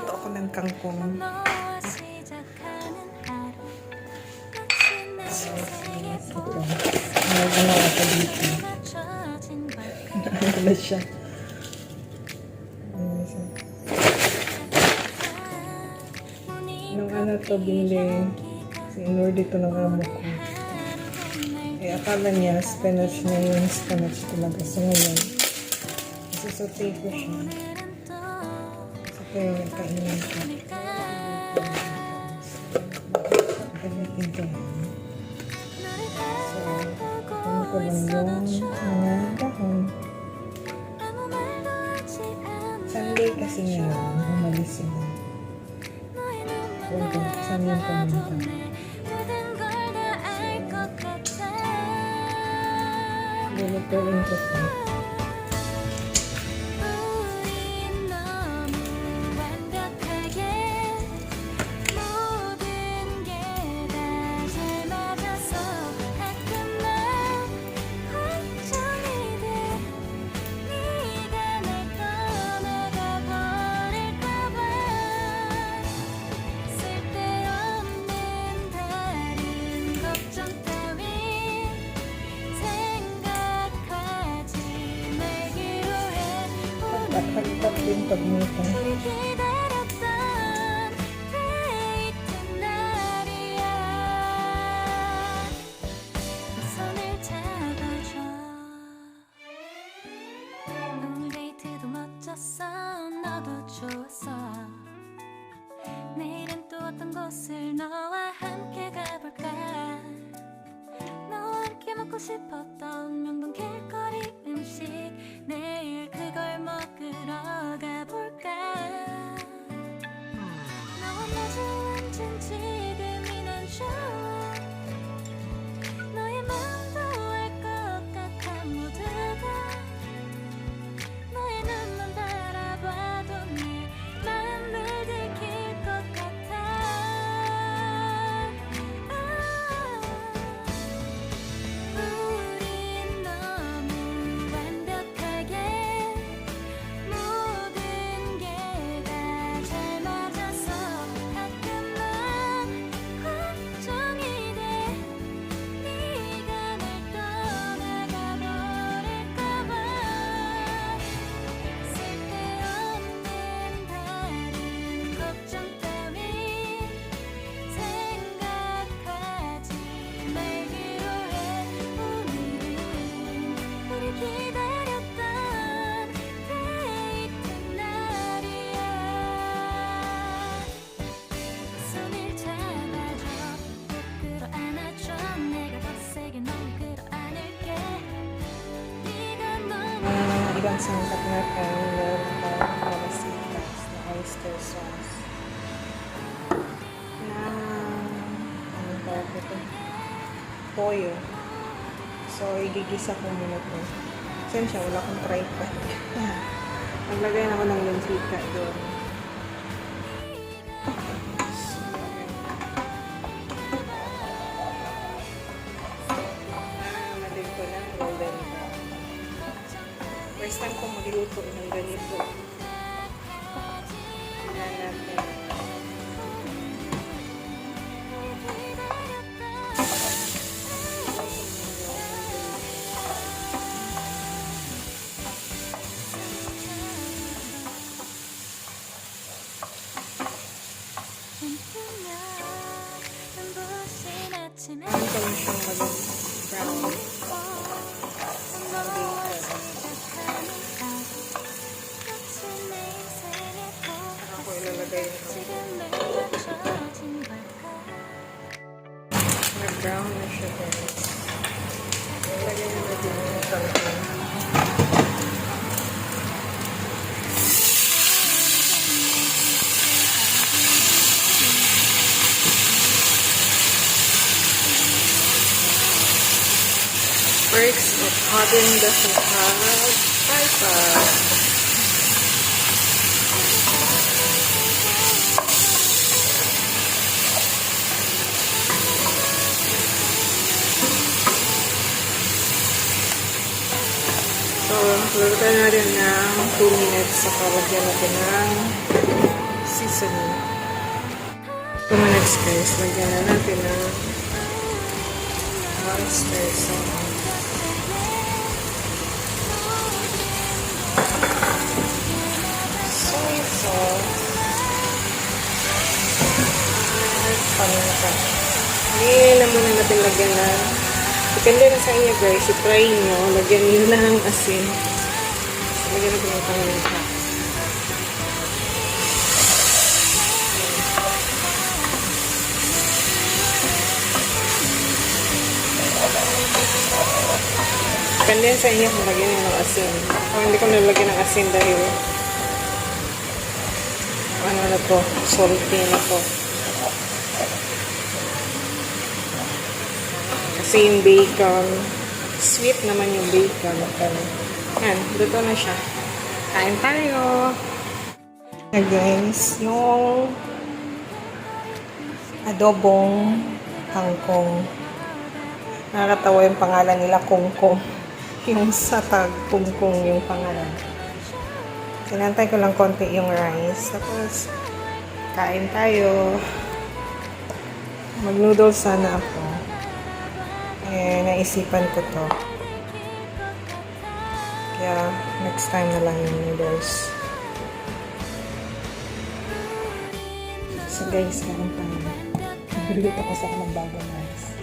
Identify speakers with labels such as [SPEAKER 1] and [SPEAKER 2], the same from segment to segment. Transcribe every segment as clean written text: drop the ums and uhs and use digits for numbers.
[SPEAKER 1] Magluto ako ng kangkong. Ano ako dito? Ano siya? Nung ano to, binili in-order dito ng amo ko. Eh, akala niya spinach na yung spinach talaga. So ngayon, isasaute ko siya. So kaya kainin ko. Gamitin ko yan. So, ano ko lang yung mga dahon. Sunday kasi ngayon, umalis sila. Huwag kang saan yung pumunta. Lulutuin ko po. Hagtag din pagmita.
[SPEAKER 2] 내일은 또 어떤 곳을 너와 함께 가볼까 너와 함께 먹고 싶었던 명동 길거리 음식 내일 그걸 먹으러 가볼까 너와 마주 앉은 지금이 난 좋아 너의 마음도 알 것 같아 모두 다 너의 눈만 바라봐도 내 마음을 들킬 것 같아 우린 너무 완벽하게 모든 게 다 잘 맞아서 가끔만 걱정이 돼 네가 날 떠나가 버릴까 봐 쓸데없는 다른 걱정 따윈 생각하지 말기로 해 오늘은 우리 기다렸던 데이트 날이야 손을 잡아줘 꼭 끌어안아줘 내가 더 세게 널 끌어안을게 네가 너무
[SPEAKER 1] Ibang sangkap na kayo meron parang palasitas na oyster sauce. Na, anong tawag ito? Toyo. So, igigisa ko muna ito. Saan siya? Wala akong tripod. Maglagay na ako ng lentika doon. Nalig ko ng golden brown. First time ko magluto ng ganito. Tingnan natin. Ano ko lang siyang maging brown. Ako ilalagay ito. Nag-brown na siya guys. Ilalagay na natin yung kangkong. Perks of having doesn't have tripod. So, lulutan natin ng 2 minutes sa kalagyan natin ng seasoning. 2 minutes guys, lagyan na natin ng oyster sauce. Soy sauce. Paminta. Ngayon na muna natin lagyan na. Depende na sa inyo guys. I-try nyo. Lagyan nyo na ng asin. Lagyan natin ng paminta. Depende sa inyo kung lagyan nyo ng asin. Kung hindi ko nalagyan ng asin dahil ano na to, salty na to. Kasi yung bacon, sweet naman yung bacon. Yan, luto na siya. Kain tayo! Hey guys, yung adobong kangkong. Nakakatawa yung pangalan nila, kungkong. Yung satag, kungkong yung pangalan. Sinantay ko lang konti yung rice. Tapos, kain tayo. Mag-noodles sana ako. Eh, naisipan ko to. Kaya, next time na lang yung noodles. So guys, kain tayo. Nagluluto ko sa ng bagong rice.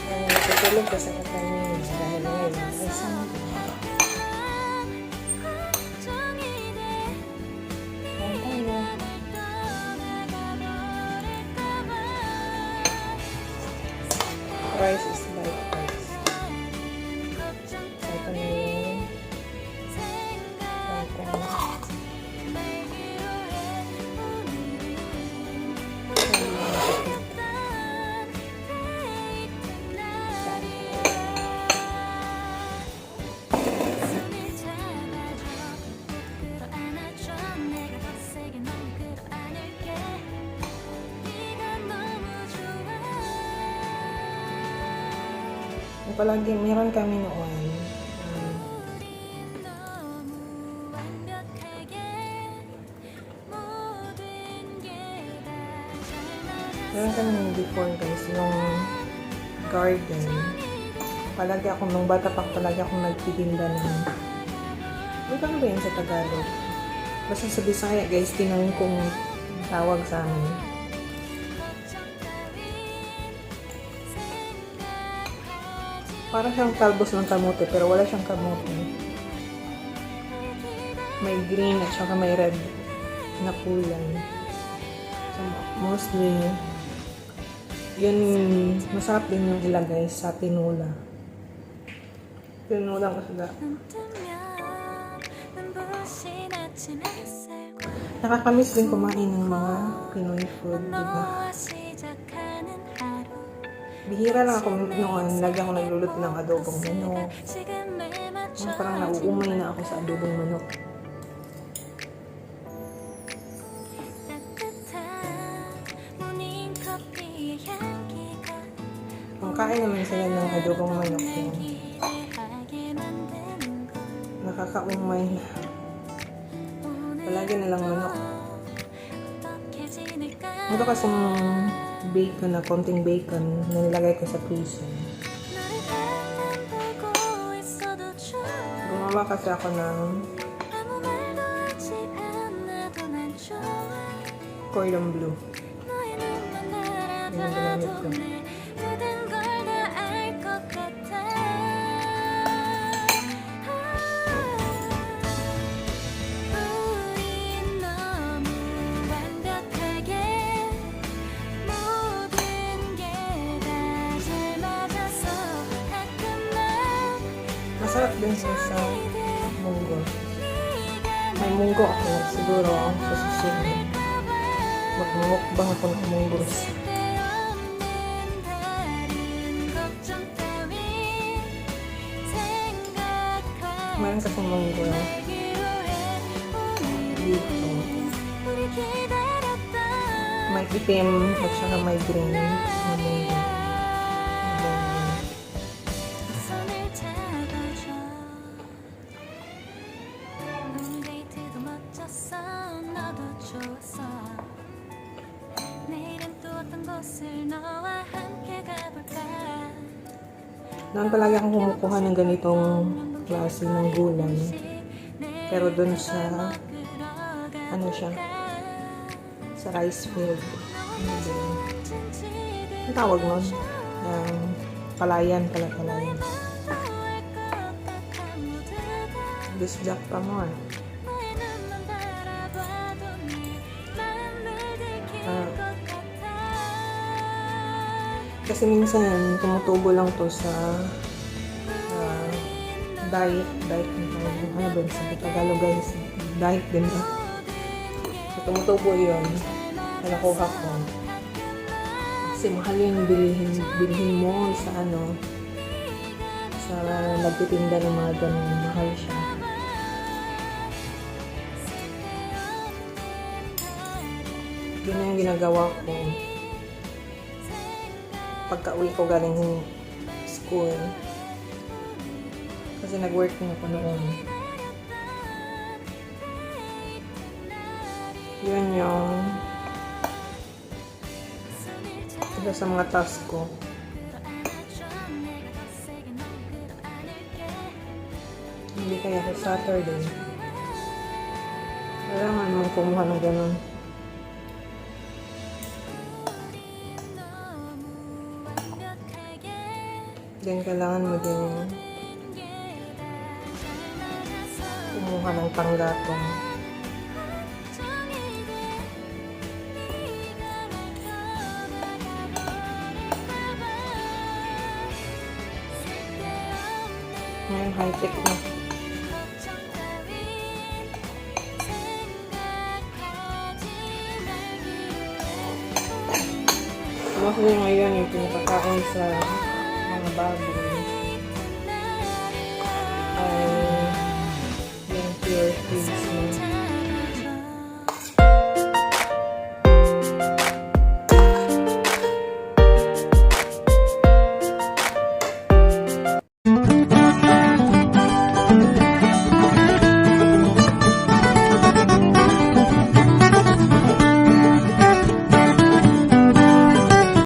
[SPEAKER 1] Natutulog ko sa kakainin dahil ngayon ay sama ko. Rice is like rice. Ito na yung palagi meron kami noon. Meron kami nung before guys, yung garden. Palagi ako, nung bata pa palagi akong nagtitinda ng, ano ba yun sa Tagalog? Basta sa Bisaya guys, tinangkong tawag sa amin. Parang siyang talbos ng kamote, pero wala siyang kamote. May green at saka may red na kulay. So, mostly, yun, masarap din yung ilagay sa tinola. Tinola masarap. Nakakamiss din kumain ng mga Pinoy food, diba? Bihira lang ako noon, lagi ako nagluluto ng adobong manok. Parang nauumay na ako sa adobong manok. Kung kain naman sila ng adobong manok yun, nakakaumay na. Palagi na lang manok. Ito kasing bacon na, konting bacon na nilagay ko sa prison. Gumawa kasi ako ng cordon bleu. Yung ginamit ko. Masarap din siya sa munggo. May munggo ako. Siguro sa susunod. Magmumukbang ako ng munggos. Mayroon kasi munggo dito. May itim at saka may green na munggo.
[SPEAKER 2] 나도 좋았어 곳을 너와 함께 가볼까
[SPEAKER 1] Noon palagi akong kumukuha ng ganitong klase ng gulay. Pero dun sa, ano siya, sa rice field. Ano ba yun? Ang tawag nun? Palayan pala, palayan. Disjak pa mo ah. Kasi minsan, tumutubo lang to sa diet ng tawag. Ano ba yun sa Tagalog guys? Diet din ba? So, tumutubo yun. Nakuha ko. Kasi mahal yung bilhin mo sa sa nagtitinda ng mga ganun. Mahal siya. Yun na yung ginagawa ko. Pagka-uwi ko galing school. Kasi nag-work na ako noon. Yun yung isa sa mga task ko. Hindi kaya sa Saturday. Kailangan mong kumuha ng ganun. Then, kailangan mo din kumuha ng panggatong. Ngayon, high-tech na. Tapos ngayon yung pinakakain sa mga baboy.